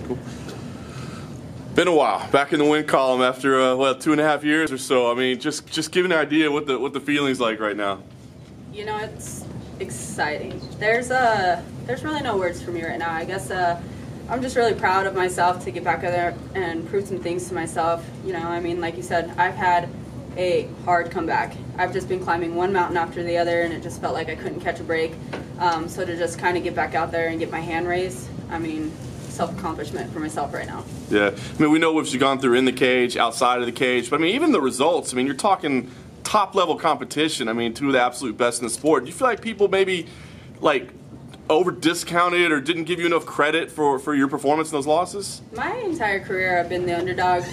cool. Been a while. Back in the win column after 2.5 years or so. I mean, just give an idea what the feeling's like right now. You know, it's exciting. There's really no words for me right now. I guess I'm just really proud of myself to get back out there and prove some things to myself. You know, I mean, like you said, I've had a hard comeback. I've just been climbing one mountain after the other, and it just felt like I couldn't catch a break. So to just kind of get back out there and get my hand raised, I mean, self-accomplishment for myself right now. Yeah, I mean, we know what you've gone through in the cage, outside of the cage, but I mean, even the results, I mean, you're talking top-level competition. I mean, two of the absolute best in the sport. Do you feel like people maybe, like, over-discounted or didn't give you enough credit for your performance in those losses? My entire career, I've been the underdog.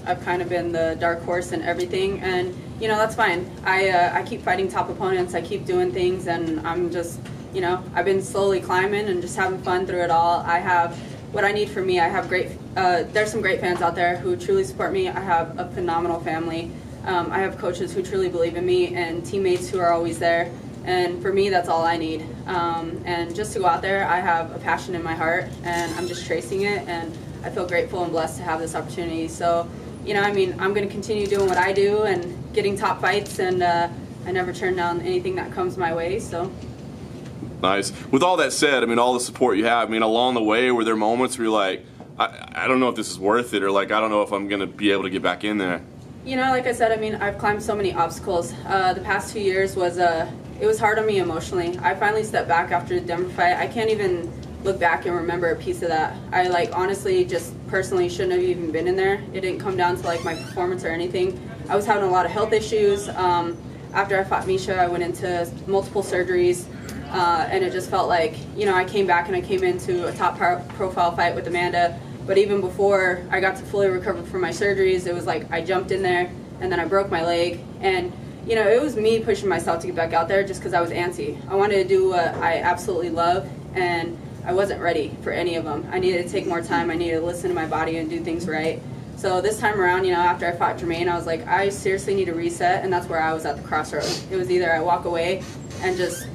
I've kind of been the dark horse and everything, and, you know, that's fine. I keep fighting top opponents. I keep doing things, and I'm just, you know, I've been slowly climbing and just having fun through it all. I have what I need for me. I have there's some great fans out there who truly support me. I have a phenomenal family. I have coaches who truly believe in me and teammates who are always there. And for me, that's all I need. And just to go out there, I have a passion in my heart, and I'm just tracing it, and I feel grateful and blessed to have this opportunity. So, you know, I mean, I'm going to continue doing what I do and getting top fights, and I never turn down anything that comes my way. So. Nice. With all that said, I mean, all the support you have, I mean, along the way, were there moments where you're like, I don't know if this is worth it, or like, I don't know if I'm going to be able to get back in there? You know, like I said, I mean, I've climbed so many obstacles. The past 2 years it was hard on me emotionally. I finally stepped back after the Denver fight. I can't even look back and remember a piece of that. I, like, honestly, just personally shouldn't have even been in there. It didn't come down to, like, my performance or anything. I was having a lot of health issues. After I fought Misha, I went into multiple surgeries, and it just felt like, you know, I came back and I came into a top profile fight with Amanda. But even before I got to fully recover from my surgeries, it was like I jumped in there and then I broke my leg. And, you know, it was me pushing myself to get back out there just because I was antsy. I wanted to do what I absolutely love, and I wasn't ready for any of them. I needed to take more time. I needed to listen to my body and do things right. So this time around, you know, after I fought Jermaine, I was like, I seriously need to reset, and that's where I was at the crossroads. It was either I walk away and just,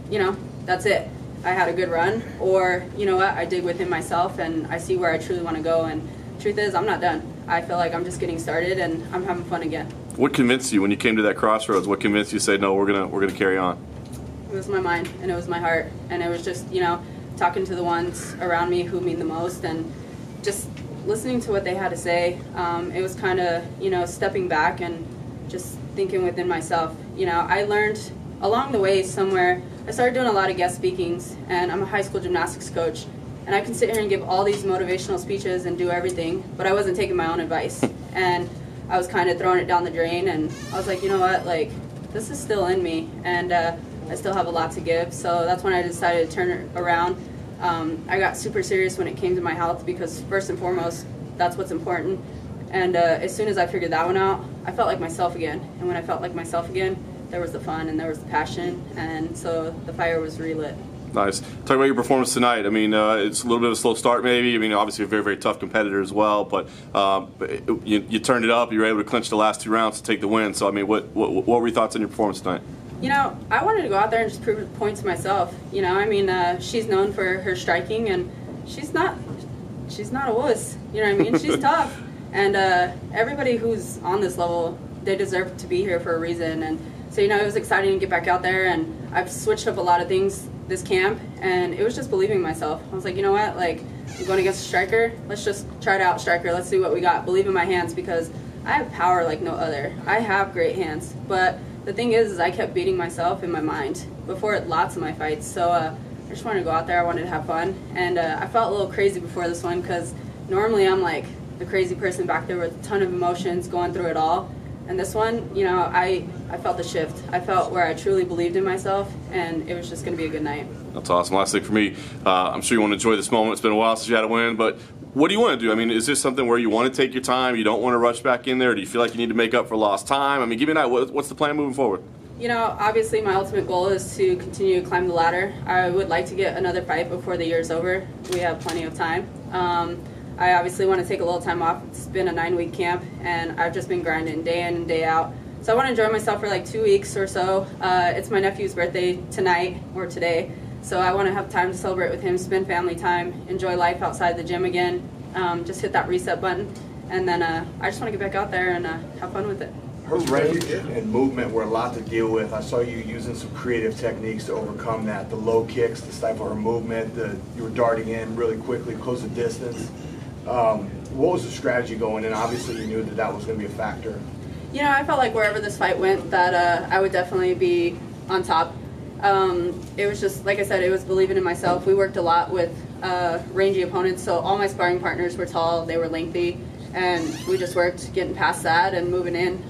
you know, that's it. I had a good run, or, you know what, I dig within myself and I see where I truly want to go, and truth is, I'm not done. I feel like I'm just getting started and I'm having fun again. What convinced you when you came to that crossroads? What convinced you to say, no, we're gonna carry on? It was my mind, and it was my heart, and it was just, you know, talking to the ones around me who mean the most, and just listening to what they had to say. It was kind of, you know, stepping back and just thinking within myself. You know, I learned along the way somewhere, I started doing a lot of guest speakings, and I'm a high school gymnastics coach, and I can sit here and give all these motivational speeches and do everything, but I wasn't taking my own advice, and I was kind of throwing it down the drain, and I was like, you know what, like, this is still in me, and I still have a lot to give. So that's when I decided to turn it around. I got super serious when it came to my health, because first and foremost, that's what's important. And as soon as I figured that one out, I felt like myself again. And when I felt like myself again, there was the fun and there was the passion, and so the fire was relit. Nice. Talk about your performance tonight. I mean, it's a little bit of a slow start maybe. I mean, obviously a very, very tough competitor as well, but you turned it up. You were able to clinch the last 2 rounds to take the win. So, I mean, what were your thoughts on your performance tonight? You know, I wanted to go out there and just prove a point to myself. You know, I mean, she's known for her striking, and she's not a wuss. You know what I mean? She's tough. And everybody who's on this level, they deserve to be here for a reason. And so, you know, it was exciting to get back out there, and I've switched up a lot of things this camp, and it was just believing in myself. I was like, you know what, like, I'm going against a striker, let's just try to out striker, let's see what we got. Believe in my hands, because I have power like no other. I have great hands, but the thing is I kept beating myself in my mind before lots of my fights. So I just wanted to go out there, I wanted to have fun, and I felt a little crazy before this one, because normally I'm like the crazy person back there with a ton of emotions going through it all. And this one, you know, I felt the shift. I felt where I truly believed in myself, and it was just going to be a good night. That's awesome. Last thing for me, I'm sure you want to enjoy this moment. It's been a while since you had a win, but what do you want to do? I mean, is this something where you want to take your time, you don't want to rush back in there? Do you feel like you need to make up for lost time? I mean, give me an idea. What's the plan moving forward? You know, obviously my ultimate goal is to continue to climb the ladder. I would like to get another fight before the year's over. We have plenty of time. I obviously want to take a little time off. It's been a 9-week camp, and I've just been grinding day in and day out. So I want to enjoy myself for like 2 weeks or so. It's my nephew's birthday tonight, or today. So I want to have time to celebrate with him, spend family time, enjoy life outside the gym again, just hit that reset button, and then I just want to get back out there and have fun with it. Her range and movement were a lot to deal with. I saw you using some creative techniques to overcome that. The low kicks to stifle her movement. You were darting in really quickly, close the distance. What was the strategy going in? Obviously, you knew that that was going to be a factor. You know, I felt like wherever this fight went, that I would definitely be on top. It was just, like I said, it was believing in myself. We worked a lot with rangy opponents, so all my sparring partners were tall, they were lengthy, and we just worked getting past that and moving in.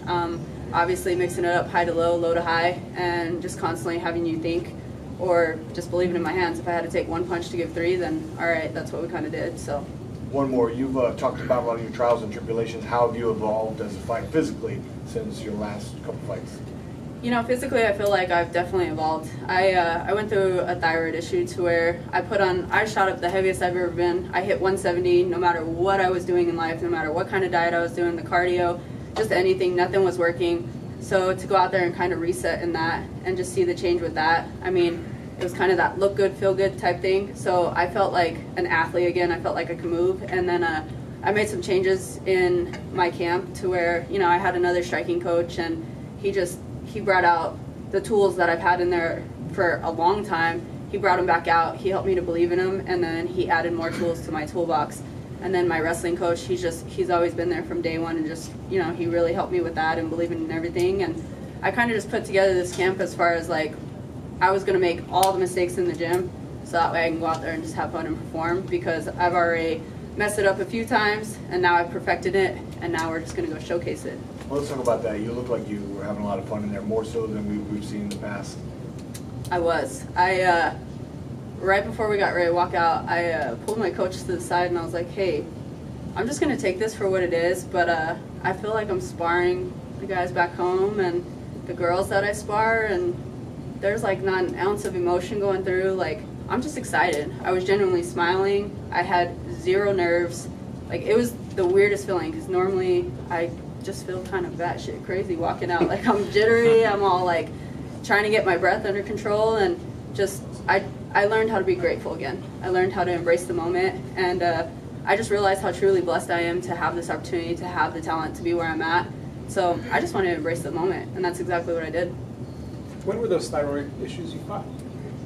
Obviously mixing it up high to low, low to high, and just constantly having you think, or just believing in my hands. If I had to take one punch to give three, then all right, that's what we kind of did. So. One more. You've talked about a lot of your trials and tribulations. How have you evolved as a fighter physically since your last couple fights? You know, physically, I feel like I've definitely evolved. I went through a thyroid issue to where I shot up the heaviest I've ever been. I hit 170 no matter what I was doing in life, no matter what kind of diet I was doing, the cardio, just anything, nothing was working. So to go out there and kind of reset in that and just see the change with that, I mean, it was kind of that look good, feel good type thing. So I felt like an athlete again. I felt like I could move. And then I made some changes in my camp to where, you know, I had another striking coach, and he brought out the tools that I've had in there for a long time. He brought them back out. He helped me to believe in them, and then he added more tools to my toolbox. And then my wrestling coach, he's always been there from day one, and just, you know, he really helped me with that and believing in everything. And I kind of just put together this camp as far as like, I was going to make all the mistakes in the gym so that way I can go out there and just have fun and perform, because I've already messed it up a few times and now I've perfected it, and now we're just going to go showcase it. Well, let's talk about that. You look like you were having a lot of fun in there, more so than we've seen in the past. I was. Right before we got ready to walk out, I pulled my coach to the side and I was like, hey, I'm just going to take this for what it is, but I feel like I'm sparring the guys back home and the girls that I spar, and there's like not an ounce of emotion going through. Like, I'm just excited. I was genuinely smiling. I had zero nerves. Like, it was the weirdest feeling, because normally I just feel kind of batshit crazy walking out. Like, I'm jittery. I'm all like trying to get my breath under control, and just I learned how to be grateful again. I learned how to embrace the moment, and I just realized how truly blessed I am to have this opportunity, to have the talent to be where I'm at. So I just wanted to embrace the moment, and that's exactly what I did. When were those thyroid issues you fought?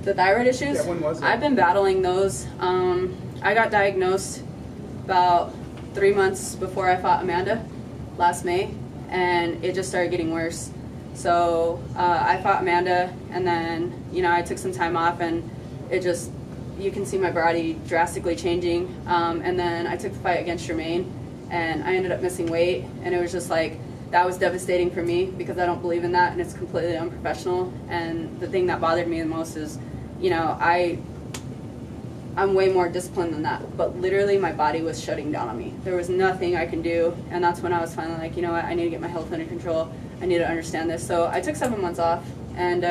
The thyroid issues? Yeah, when was it? I've been battling those. I got diagnosed about 3 months before I fought Amanda last May, and it just started getting worse. So I fought Amanda, and then, you know, I took some time off, and it just, you can see my body drastically changing. And then I took the fight against Jermaine, and I ended up missing weight, and it was just like, that was devastating for me, because I don't believe in that, and it's completely unprofessional. And the thing that bothered me the most is, you know, I'm way more disciplined than that, but literally my body was shutting down on me. There was nothing I can do, and that's when I was finally like, you know what, I need to get my health under control. I need to understand this. So I took 7 months off, and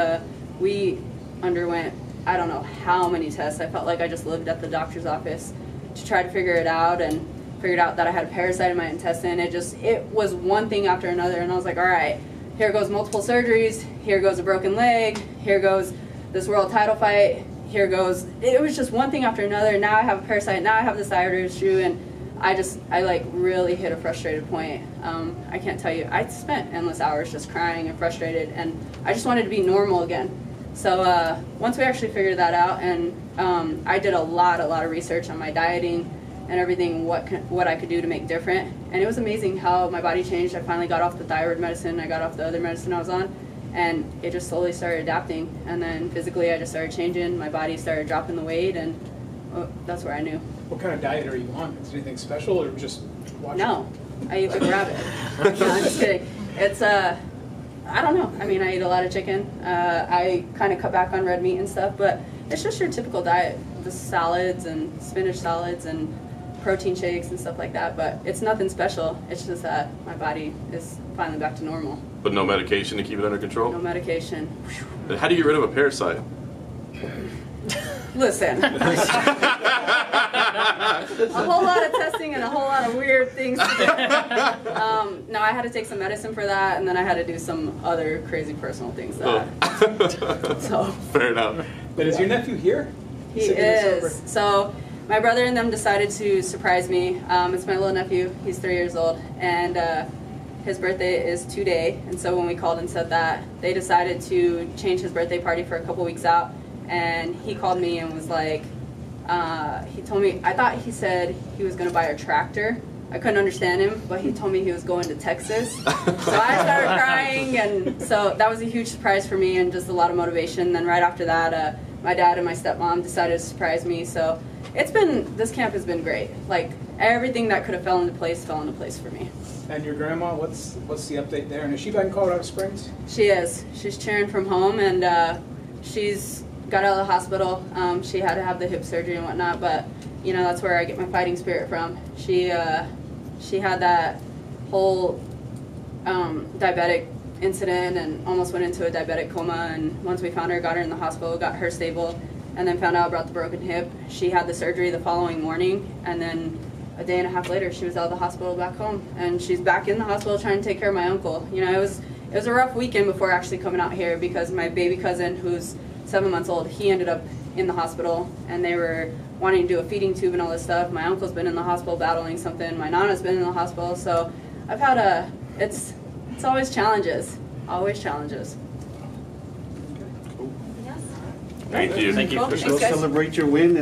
we underwent, I don't know how many tests. I felt like I just lived at the doctor's office to try to figure it out, and figured out that I had a parasite in my intestine. It was one thing after another, and I was like, all right, here goes multiple surgeries, here goes a broken leg, here goes this world title fight, here goes, it was just one thing after another. Now I have a parasite, now I have this thyroid issue, and I like really hit a frustrated point. I can't tell you, I spent endless hours just crying and frustrated, and I just wanted to be normal again. So once we actually figured that out, and I did a lot of research on my dieting and everything, what I could do to make different, and it was amazing how my body changed. I finally got off the thyroid medicine, I got off the other medicine I was on, and it just slowly started adapting. And then physically I just started changing, my body started dropping the weight, and that's where I knew. What kind of diet are you on? Is it anything special, or just watching? No, I eat like a rabbit. No, I'm just kidding. It's I don't know. I mean, I eat a lot of chicken. I kind of cut back on red meat and stuff, but it's just your typical diet, the salads and spinach salads and protein shakes and stuff like that. But it's nothing special. It's just that my body is finally back to normal. But no medication to keep it under control? No medication. How do you get rid of a parasite? Listen. A whole lot of testing and a whole lot of weird things to do. No, I had to take some medicine for that, and then I had to do some other crazy personal things. So Fair enough. But is your nephew here? He is. So my brother and them decided to surprise me. It's my little nephew. He's 3 years old, and his birthday is today. And so when we called and said that, they decided to change his birthday party for a couple weeks out. And he called me and was like, he told me, I thought he said he was going to buy a tractor. I couldn't understand him, but he told me he was going to Texas. So I started crying, and so that was a huge surprise for me and just a lot of motivation. Then right after that, my dad and my stepmom decided to surprise me. So this camp has been great. Like, everything that could have fell into place for me. And your grandma, what's the update there? And is she back in Colorado Springs? She is. She's cheering from home, and she's got out of the hospital. She had to have the hip surgery and whatnot, but you know, that's where I get my fighting spirit from. She had that whole diabetic incident and almost went into a diabetic coma, and once we found her, got her in the hospital, got her stable, and then found out about the broken hip. She had the surgery the following morning, and then a day and a half later she was out of the hospital back home, and she's back in the hospital trying to take care of my uncle. You know, it was a rough weekend before actually coming out here, because my baby cousin, who's 7 months old, he ended up in the hospital, and they were wanting to do a feeding tube and all this stuff. My uncle's been in the hospital battling something. My nana's been in the hospital. So I've had it's always challenges. Always challenges. Thank you. Cool. Thanks, Go guys. celebrate your win.